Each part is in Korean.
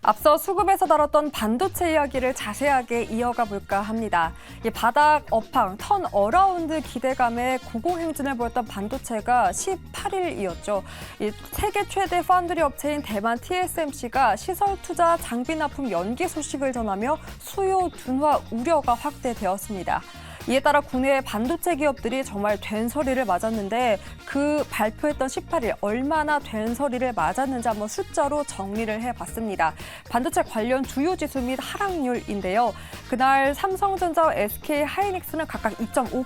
앞서 수급에서 다뤘던 반도체 이야기를 자세하게 이어가 볼까 합니다. 이 바닥 업황, 턴 어라운드 기대감에 고공행진을 보였던 반도체가 18일이었죠. 이 세계 최대 파운드리 업체인 대만 TSMC가 시설 투자 장비 납품 연기 소식을 전하며 수요 둔화 우려가 확대되었습니다. 이에 따라 국내의 반도체 기업들이 정말 된소리를 맞았는데 그 발표했던 18일 얼마나 된소리를 맞았는지 한번 숫자로 정리를 해봤습니다. 반도체 관련 주요 지수 및 하락률인데요. 그날 삼성전자와 SK하이닉스는 각각 2.5%,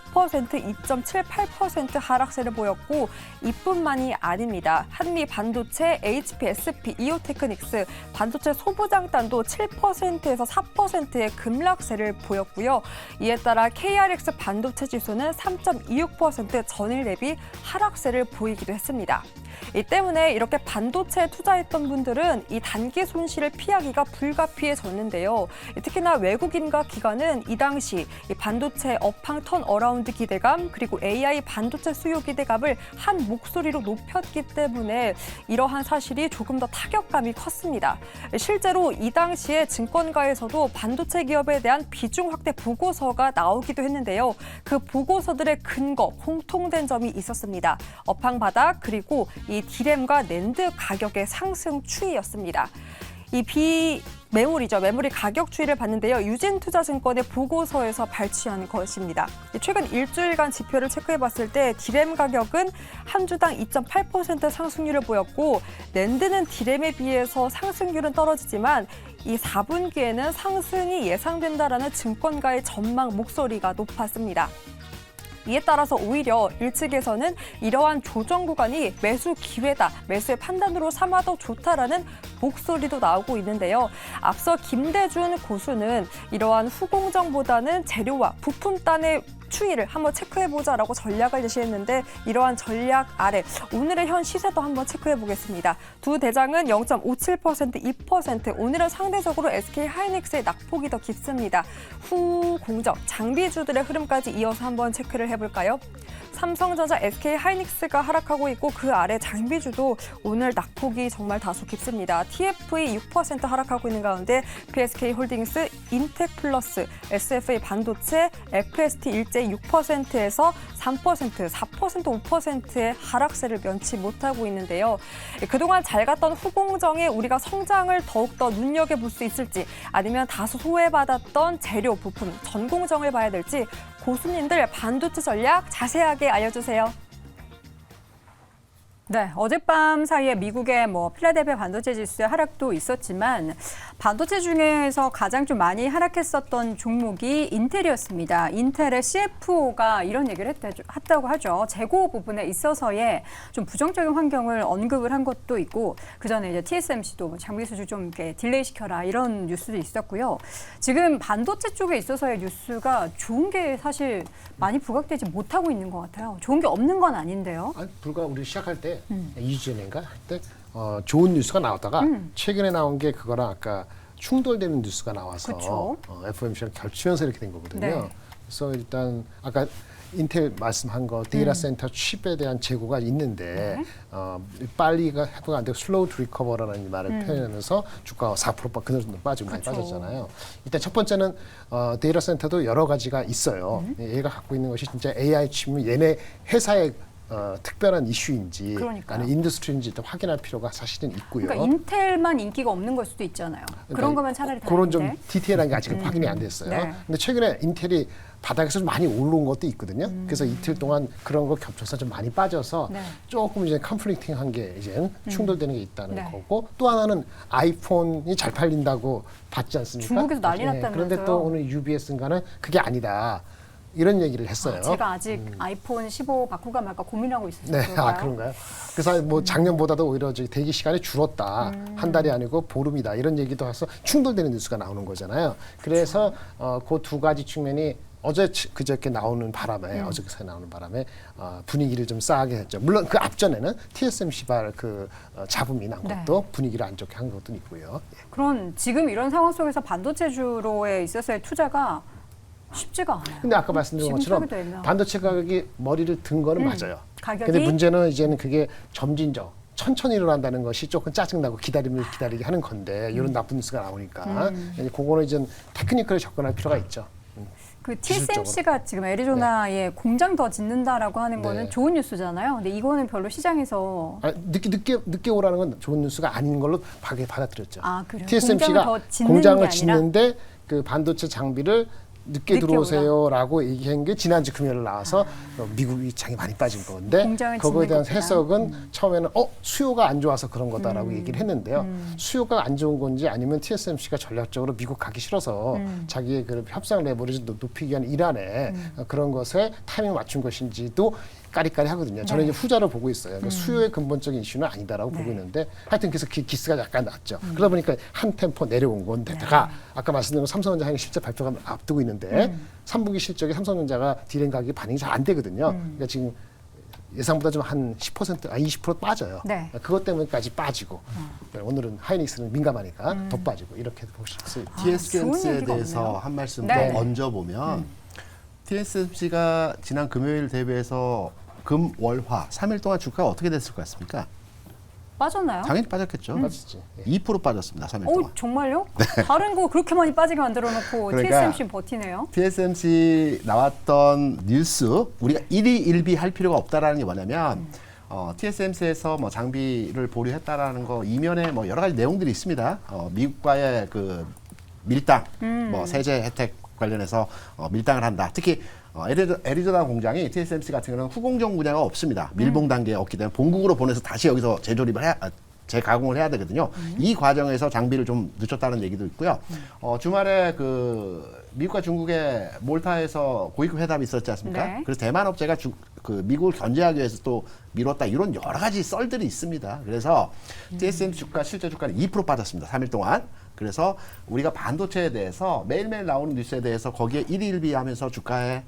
2.78% 하락세를 보였고 이뿐만이 아닙니다. 한미 반도체, HP, SP, 이오테크닉스, 반도체 소부장단도 7%에서 4%의 급락세를 보였고요. 이에 따라 KRX 반도체 지수는 3.26% 전일 대비 하락세를 보이기도 했습니다. 이 때문에 이렇게 반도체에 투자했던 분들은 이 단기 손실을 피하기가 불가피해졌는데요. 특히나 외국인과 기관은 이 당시 이 반도체 업황 턴 어라운드 기대감 그리고 AI 반도체 수요 기대감을 한 목소리로 높였기 때문에 이러한 사실이 조금 더 타격감이 컸습니다. 실제로 이 당시에 증권가에서도 반도체 기업에 대한 비중 확대 보고서가 나오기도 했는데요. 그 보고서들의 근거, 공통된 점이 있었습니다. 업황 바닥 그리고 이 디램과 낸드 가격의 상승 추이였습니다. 이 비메모리죠. 메모리 가격 추이를 봤는데요. 유진투자증권의 보고서에서 발췌한 것입니다. 최근 일주일간 지표를 체크해봤을 때 디램 가격은 한 주당 2.8% 상승률을 보였고 낸드는 디램에 비해서 상승률은 떨어지지만 이 4분기에는 상승이 예상된다라는 증권가의 전망 목소리가 높았습니다. 이에 따라서 오히려 일측에서는 이러한 조정 구간이 매수 기회다, 매수의 판단으로 삼아도 좋다라는 목소리도 나오고 있는데요. 앞서 김대준 고수는 이러한 후공정보다는 재료와 부품단의 추이를 한번 체크해보자라고 전략을 제시했는데 이러한 전략 아래 오늘의 현 시세도 한번 체크해보겠습니다. 두 대장은 0.57%, 2%, 오늘은 상대적으로 SK하이닉스의 낙폭이 더 깊습니다. 후공정, 장비주들의 흐름까지 이어서 한번 체크를 해볼까요? 삼성전자, SK하이닉스가 하락하고 있고 그 아래 장비주도 오늘 낙폭이 정말 다소 깊습니다. TFE 6% 하락하고 있는 가운데 PSK홀딩스, 인텍플러스, SFA 반도체, FST 일제 6%에서 3%, 4%, 5%의 하락세를 면치 못하고 있는데요. 그동안 잘 갔던 후공정에 우리가 성장을 더욱더 눈여겨볼 수 있을지 아니면 다소 소외받았던 재료, 부품, 전공정을 봐야 될지 고수님들 반도체 전략 자세하게 알려주세요. 네, 어젯밤 사이에 미국의 필라델피아 반도체 지수의 하락도 있었지만 반도체 중에서 가장 좀 많이 하락했었던 종목이 인텔이었습니다. 인텔의 CFO가 이런 얘기를 했다고 하죠. 재고 부분에 있어서의 좀 부정적인 환경을 언급을 한 것도 있고 그 전에 이제 TSMC도 장비 수주 좀 이렇게 딜레이 시켜라 이런 뉴스도 있었고요. 지금 반도체 쪽에 있어서의 뉴스가 좋은 게 사실 많이 부각되지 못하고 있는 것 같아요. 좋은 게 없는 건 아닌데요. 아니, 불과 우리 시작할 때 2주 전인가 할 때 좋은 뉴스가 나왔다가 최근에 나온 게 그거랑 아까 충돌되는 뉴스가 나와서 FOMC랑 겹치면서 이렇게 된 거거든요. 네. 그래서 일단 아까 인텔 말씀한 거 데이터 센터 칩에 대한 재고가 있는데 빨리가 해소가 안 되고 슬로우 투 리커버라는 말을 표현하면서 주가가 4% 그대로 빠지고 많이 빠졌잖아요. 일단 첫 번째는 데이터 센터도 여러 가지가 있어요. 얘가 갖고 있는 것이 진짜 AI 칩이 얘네 회사의 특별한 이슈인지 아니면 인더스트리인지 일단 확인할 필요가 사실은 있고요. 그러니까 인텔만 인기가 없는 걸 수도 있잖아요. 그런 거면 차라리 다른데. 그런 좀 디테일한 게 아직은 확인이 안 됐어요. 네. 근데 최근에 인텔이 바닥에서 좀 많이 올라온 것도 있거든요. 그래서 이틀 동안 그런 거 겹쳐서 좀 많이 빠져서 조금 이제 컨플릭팅한 게 이제 충돌되는 게 있다는 거고 또 하나는 아이폰이 잘 팔린다고 봤지 않습니까? 중국에서 난리 났다면서요. 그런데 또 오늘 UBS인가는 그게 아니다. 이런 얘기를 했어요. 제가 아직 아이폰 15 바꾸가 말까 고민하고 있었어요. 네, 그런가요? 그래서 작년보다도 오히려 대기 시간이 줄었다. 한 달이 아니고 보름이다. 이런 얘기도 해서 충돌되는 뉴스가 나오는 거잖아요. 그래서 그 두 가지 측면이 그저께 나오는 바람에 어저께 나오는 바람에 분위기를 좀 싸하게 했죠. 물론 그 앞전에는 TSMC발 그 잡음이 난 것도 분위기를 안 좋게 한 것도 있고요. 그런 지금 이런 상황 속에서 반도체 주로에 있어서의 투자가 쉽지가 않아요. 근데 아까 말씀드린 것처럼 반도체 가격이 머리를 든 거는 맞아요. 가격이? 근데 문제는 이제는 그게 점진적 천천히 일어난다는 것이 조금 짜증나고 기다리게 하는 건데 이런 나쁜 뉴스가 나오니까 그거는 이제 테크니컬에 접근할 필요가 있죠. 그 기술적으로. TSMC가 지금 애리조나에 공장 더 짓는다라고 하는 거는 네. 좋은 뉴스잖아요. 근데 이거는 별로 시장에서 늦게 오라는 건 좋은 뉴스가 아닌 걸로 받아들였죠. 아, 그래요? TSMC가 공장을 더 짓는 게 공장을 아니라? 짓는데 그 반도체 장비를 늦게 들어오세요라고 얘기한 게 지난주 금요일 나와서 미국이 장이 많이 빠진 건데 공장을 그거에 짓는 대한 것보다. 해석은 처음에는 수요가 안 좋아서 그런 거다라고 얘기를 했는데요. 수요가 안 좋은 건지 아니면 TSMC가 전략적으로 미국 가기 싫어서 자기의 그 협상 레버리지 높이기 위한 일환에 그런 것에 타이밍을 맞춘 것인지도 까리까리 하거든요. 저는 이제 후자로 보고 있어요. 그러니까 수요의 근본적인 이슈는 아니다라고 보고 있는데 하여튼 그래서 기스가 약간 났죠. 그러다 보니까 한 템포 내려온 건데다가 아까 말씀드린 삼성전자 하는 실제 발표가 앞두고 있는데 3분기 실적에 삼성전자가 디램 가격이 반영이 잘 안 되거든요. 그러니까 지금 예상보다 좀 한 10%, 20% 빠져요. 네. 그것 때문에까지 빠지고 오늘은 하이닉스는 민감하니까 더 빠지고 이렇게 보실 수 있어요. 좋은 TSMC에 얘기가 대해서 없네요. 한 말씀 네. 더 얹어보면 TSMC가 지난 금요일 대비해서 금, 월, 화 3일 동안 주가가 어떻게 됐을 것 같습니까? 빠졌나요? 당연히 빠졌겠죠. 빠지지. 예. 2% 빠졌습니다. 3일 동안. 정말요? 다른 거 그렇게 많이 빠지게 만들어 놓고 그러니까 TSMC 버티네요. TSMC 나왔던 뉴스 우리가 일희일비 할 필요가 없다라는 게 뭐냐면 TSMC에서 뭐 장비를 보류했다라는 거 이면에 뭐 여러 가지 내용들이 있습니다. 미국과의 그 밀당, 뭐 세제 혜택 관련해서 밀당을 한다. 특히 애리조나 공장이 TSMC 같은 경우는 후공정 분야가 없습니다. 밀봉 단계에 없기 때문에 본국으로 보내서 다시 여기서 재가공을 해야 되거든요. 이 과정에서 장비를 좀 늦췄다는 얘기도 있고요. 주말에 그 미국과 중국의 몰타에서 고위급 회담이 있었지 않습니까? 네. 그래서 대만 업체가 그 미국을 견제하기 위해서 또 미뤘다 이런 여러 가지 썰들이 있습니다. 그래서 TSMC 주가 실제 주가는 2% 빠졌습니다. 3일 동안. 그래서 우리가 반도체에 대해서 매일매일 나오는 뉴스에 대해서 거기에 일희일비하면서 주가에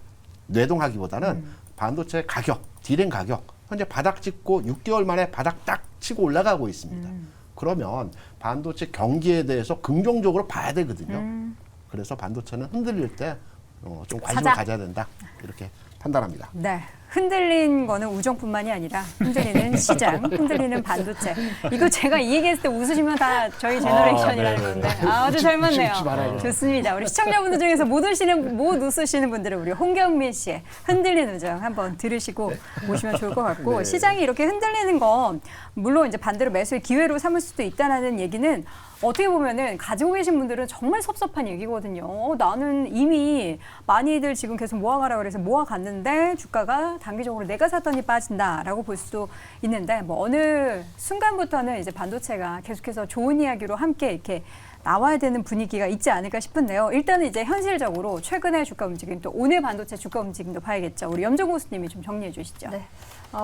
뇌동하기보다는 반도체 가격, 디램 가격 현재 바닥 찍고 6개월 만에 바닥 딱 치고 올라가고 있습니다. 그러면 반도체 경기에 대해서 긍정적으로 봐야 되거든요. 그래서 반도체는 흔들릴 때 좀 관심을 사자. 가져야 된다. 이렇게 판단합니다. 네. 흔들린 거는 우정뿐만이 아니라 흔들리는 시장, 흔들리는 반도체. 이거 제가 이 얘기했을 때 웃으시면 다 저희 제너레이션이라는 건데 아주 잘 맞네요. 웃지 말아야죠. 좋습니다. 우리 시청자분들 중에서 못 웃으시는 분들은 우리 홍경민 씨의 흔들리는 우정 한번 들으시고 오시면 좋을 것 같고 시장이 이렇게 흔들리는 건 물론 이제 반대로 매수의 기회로 삼을 수도 있다는 얘기는 어떻게 보면은 가지고 계신 분들은 정말 섭섭한 얘기거든요. 나는 이미 많이들 지금 계속 모아가라 그래서 모아갔는데 주가가 단기적으로 내가 샀더니 빠진다라고 볼 수도 있는데 뭐 어느 순간부터는 이제 반도체가 계속해서 좋은 이야기로 함께 이렇게 나와야 되는 분위기가 있지 않을까 싶은데요. 일단은 이제 현실적으로 최근의 주가 움직임 또 오늘 반도체 주가 움직임도 봐야겠죠. 우리 염정 교수님이 좀 정리해 주시죠. 네.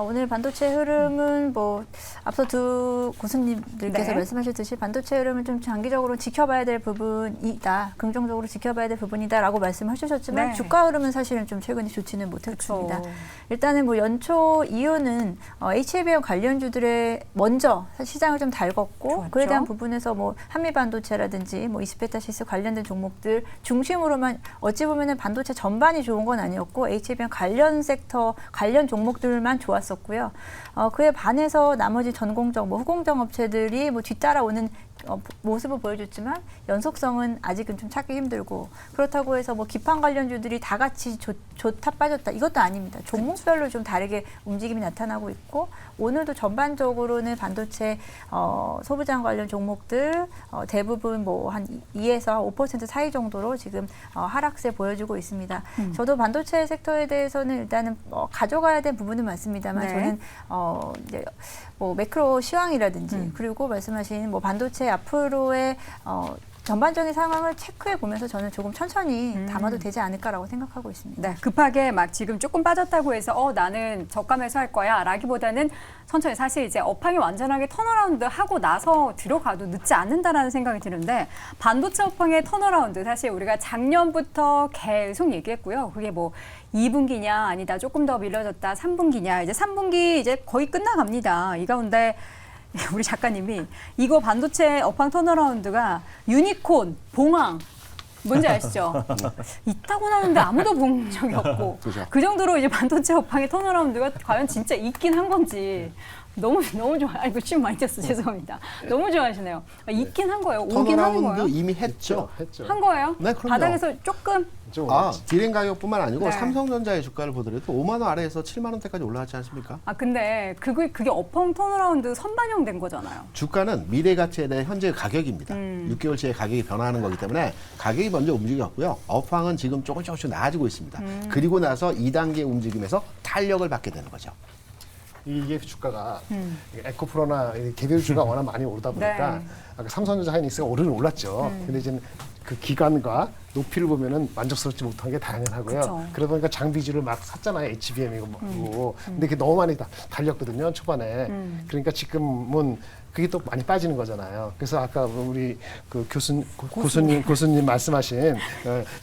오늘 반도체 흐름은 뭐 앞서 두 교수님들께서 네. 말씀하셨듯이 반도체 흐름은 좀 장기적으로 지켜봐야 될 부분이다. 긍정적으로 지켜봐야 될 부분이다라고 말씀하셨지만 네. 주가 흐름은 사실은 좀 최근에 좋지는 못했습니다. 그쵸. 일단은 뭐 연초 이유는 HBM 관련주들의 먼저 시장을 좀 달궜고 좋았죠. 그에 대한 부분에서 뭐 한미 반도체라든지 뭐 이스페타시스 관련된 종목들 중심으로만 어찌 보면은 반도체 전반이 좋은 건 아니었고 HBM 관련 섹터 관련 종목들만 좋았었고요. 그에 반해서 나머지 전공정, 뭐 후공정 업체들이 뭐 뒤따라오는 모습을 보여줬지만 연속성은 아직은 좀 찾기 힘들고 그렇다고 해서 뭐 기판 관련주들이 다 같이 좋다 빠졌다 이것도 아닙니다. 종목별로 좀 다르게 움직임이 나타나고 있고 오늘도 전반적으로는 반도체 소부장 관련 종목들 대부분 뭐 한 2에서 5% 사이 정도로 지금 하락세 보여주고 있습니다. 저도 반도체 섹터에 대해서는 일단은 가져가야 될 부분은 많습니다만 네. 저는 이제 뭐 매크로 시황이라든지 그리고 말씀하신 뭐 반도체 앞으로의 전반적인 상황을 체크해 보면서 저는 조금 천천히 담아도 되지 않을까라고 생각하고 있습니다. 네, 급하게 막 지금 조금 빠졌다고 해서 나는 저가 매수할 거야 라기보다는 천천히 사실 이제 업황이 완전하게 턴어라운드 하고 나서 들어가도 늦지 않는다라는 생각이 드는데 반도체 업황의 턴어라운드 사실 우리가 작년부터 계속 얘기했고요. 그게 뭐 2분기냐 아니다 조금 더 밀려졌다 3분기냐 이제 3분기 이제 거의 끝나갑니다. 이 가운데 우리 작가님이 이거 반도체 업황 턴어라운드가 유니콘, 봉황 뭔지 아시죠? 있다고 나오는데 아무도 본 적이 없고 그죠. 그 정도로 이제 반도체 업황의 턴어라운드가 과연 진짜 있긴 한 건지 너무 좋아. 아이고 침 많이 튀었어. 죄송합니다. 너무 좋아하시네요. 있긴 한 거예요. 오긴 하는 턴어라운드 거예요. 이미 했죠. 한 거예요? 네, 그럼요. 바닥에서 조금. 좀 디램 가격뿐만 아니고 네. 삼성전자의 주가를 보더라도 5만 원 아래에서 7만 원대까지 올라갔지 않습니까? 근데 그게 어펑 턴어라운드 선반영된 거잖아요. 주가는 미래 가치에 대해 현재 가격입니다. 6개월치의 가격이 변화하는 거기 때문에 가격이 먼저 움직였고요. 업황은 지금 조금씩 나아지고 있습니다. 그리고 나서 2단계 움직임에서 탄력을 받게 되는 거죠. 이게 주가가 에코프로나 개별주가 워낙 많이 오르다 보니까 네. 아까 삼성전자 하이닉스가 오르긴 올랐죠. 근데 이제 그 기간과 높이를 보면은 만족스럽지 못한 게 당연하고요. 그쵸. 그러다 보니까 장비주를 막 샀잖아요. HBM이고 뭐. 근데 그게 너무 많이 달렸거든요. 초반에. 그러니까 지금은 그게 또 많이 빠지는 거잖아요. 그래서 아까 우리 그 교수님 말씀하신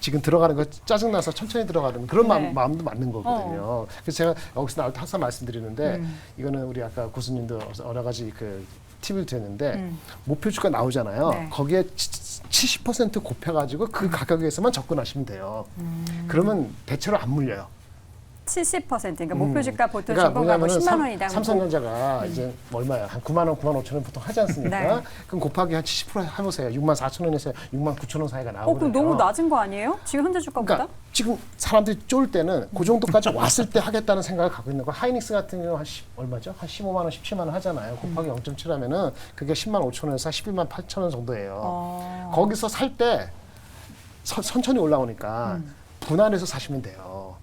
지금 들어가는 거 짜증나서 천천히 들어가는 그런 네. 마음도 맞는 거거든요. 그래서 제가 여기서 나올 때 항상 말씀드리는데 이거는 우리 아까 교수님도 여러 가지 그 팁을 드렸는데 목표 주가 나오잖아요. 네. 거기에 70% 곱해가지고 그 가격에서만 접근하시면 돼요. 그러면 대체로 안 물려요. 70%. 그러니까 목표 주가 보통 그러니까 중고가고 뭐냐면은 10만 원이다. 삼성전자가 이제 얼마야? 한 9만 원, 9만 5천 원 보통 하지 않습니까? 네. 그럼 곱하기 한 70% 해보세요. 6만 4천 원에서 6만 9천 원 사이가 나오거든요. 그럼 너무 낮은 거 아니에요? 지금 현재 주가보다? 그러니까 지금 사람들이 쫄 때는 그 정도까지 왔을 때 하겠다는 생각을 갖고 있는 거. 하이닉스 같은 경우 얼마죠? 한 15만 원, 17만 원 하잖아요. 곱하기 0.7 하면은 그게 10만 5천 원에서 11만 8천 원 정도예요. 거기서 살 때 천천히 올라오니까 분할해서 사시면 돼요.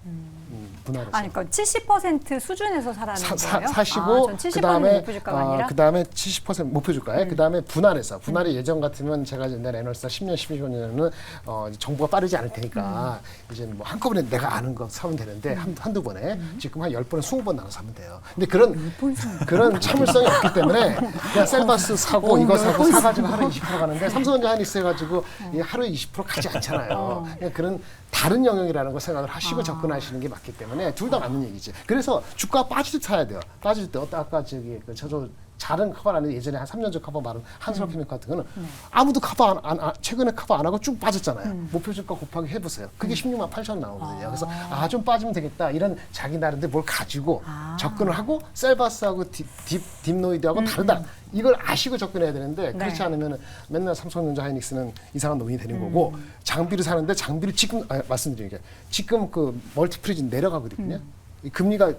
분할해서. 그러니까 70% 수준에서 사라는 거예요? 사시고 전 70% 그다음에 목표 주가가 아니라? 그다음에 70% 목표 주가에 그다음에 분할해서 분할이 예전 같으면 제가 옛날 애널리스트 10년 12년에는 정보가 빠르지 않을 테니까 이제 뭐 한꺼번에 내가 아는 거 사면 되는데 한두 번에 지금 한 10번에 20번 나눠서 사면 돼요. 근데 그런 참을성이 없기 때문에 그냥 셀바스 사고 이거 사고 사가지고 하루에 20% 가는데 삼성전자 하이닉스 해가지고 하루에 20% 가지 않잖아요. 그러니까 그런 다른 영역이라는 걸 생각을 하시고 접근하시는 게 맞기 때문에 둘 다 맞는 얘기지. 그래서 주가 빠질 때 사야 돼요. 빠질 때 아까 저기 저도 다른 커버 안 했는데 예전에 한 3년 전 커버 말은 한솔피닉 같은 거는 아무도 커버 최근에 커버 안 하고 쭉 빠졌잖아요. 목표 주가 곱하기 해보세요. 그게 16만 8천 원 나오거든요. 그래서 좀 빠지면 되겠다 이런 자기 나름대로 뭘 가지고 접근을 하고 셀바스하고 딥노이드하고 다르다. 이걸 아시고 접근해야 되는데 그렇지 않으면 맨날 삼성전자 하이닉스는 이상한 놈이 되는 거고 장비를 사는데 장비를 지금 말씀드린 게 지금 그 멀티플리지 내려가거든요. 이 금리가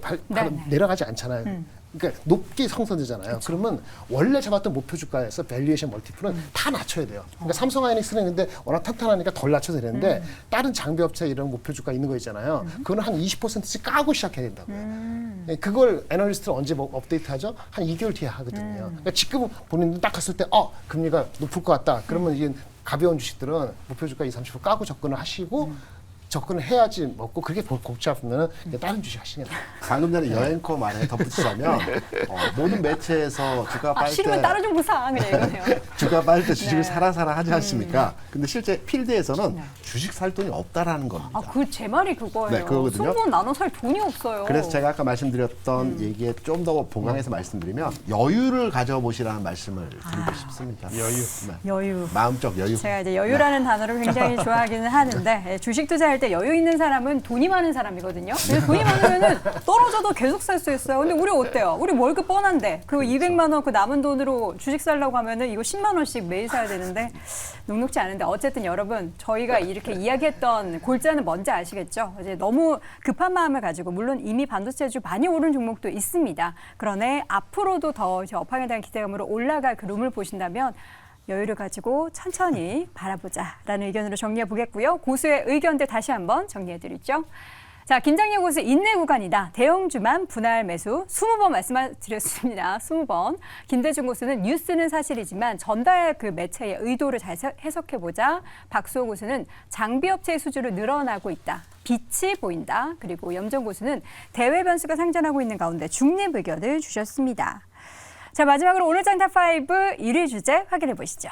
내려가지 않잖아요. 그러니까 높게 형성되잖아요. 그러면 원래 잡았던 목표 주가에서 밸류에이션 멀티플은 다 낮춰야 돼요. 그러니까 삼성 하이닉스는 근데 워낙 탄탄하니까 덜 낮춰도 되는데 다른 장비 업체 이런 목표 주가 있는 거 있잖아요. 그거는 한 20%씩 까고 시작해야 된다고요. 그걸 애널리스트는 언제 업데이트하죠? 한 2개월 뒤에 하거든요. 그러니까 지금 본인들 딱 갔을 때 금리가 높을 것 같다. 그러면 이제 가벼운 주식들은 목표 주가 20-30% 까고 접근을 하시고 접근을 해야지 먹고 그렇게 골치 아프면 다른 주식 하시는 거예요. 방금 전에 여행커 말에 덧붙이자면 모든 매체에서 주가 빠질 싫으면 때 다른 정보 사 그냥 이거네요. 주가 빠질 때 주식을 네. 사라 하지 않습니까? 근데 실제 필드에서는 주식 살 돈이 없다라는 겁니다. 제 말이 그거예요. 네, 그거거든요. 20번 나눠 살 돈이 없어요. 그래서 제가 아까 말씀드렸던 얘기에 좀 더 보강해서 말씀드리면 여유를 가져보시라는 말씀을 드리고 싶습니다. 여유. 마음적 여유. 제가 이제 여유라는 단어를 굉장히 좋아하기는 하는데 주식 투자할 때 여유 있는 사람은 돈이 많은 사람이거든요. 그래서 돈이 많으면은 떨어져도 계속 살 수 있어요. 근데 우리 어때요? 우리 월급 뻔한데 그 200만 원 그 남은 돈으로 주식 살려고 하면은 이거 10만 원씩 매일 사야 되는데 녹록지 않은데 어쨌든 여러분 저희가 이렇게 이야기했던 골자는 뭔지 아시겠죠? 이제 너무 급한 마음을 가지고 물론 이미 반도체주 많이 오른 종목도 있습니다. 그러나 앞으로도 더 업황에 대한 기대감으로 올라갈 그림을 보신다면 여유를 가지고 천천히 바라보자라는 의견으로 정리해 보겠고요. 고수의 의견들 다시 한번 정리해 드리죠. 자, 김장렬 고수 인내 구간이다. 대형주만 분할 매수 20번 말씀드렸습니다. 20번. 김대중 고수는 뉴스는 사실이지만 전달 그 매체의 의도를 잘 해석해보자. 박수호 고수는 장비업체의 수주로 늘어나고 있다. 빛이 보인다. 그리고 염정 고수는 대외 변수가 상존하고 있는 가운데 중립 의견을 주셨습니다. 자, 마지막으로 오늘 장 탑5 1위 주제 확인해 보시죠.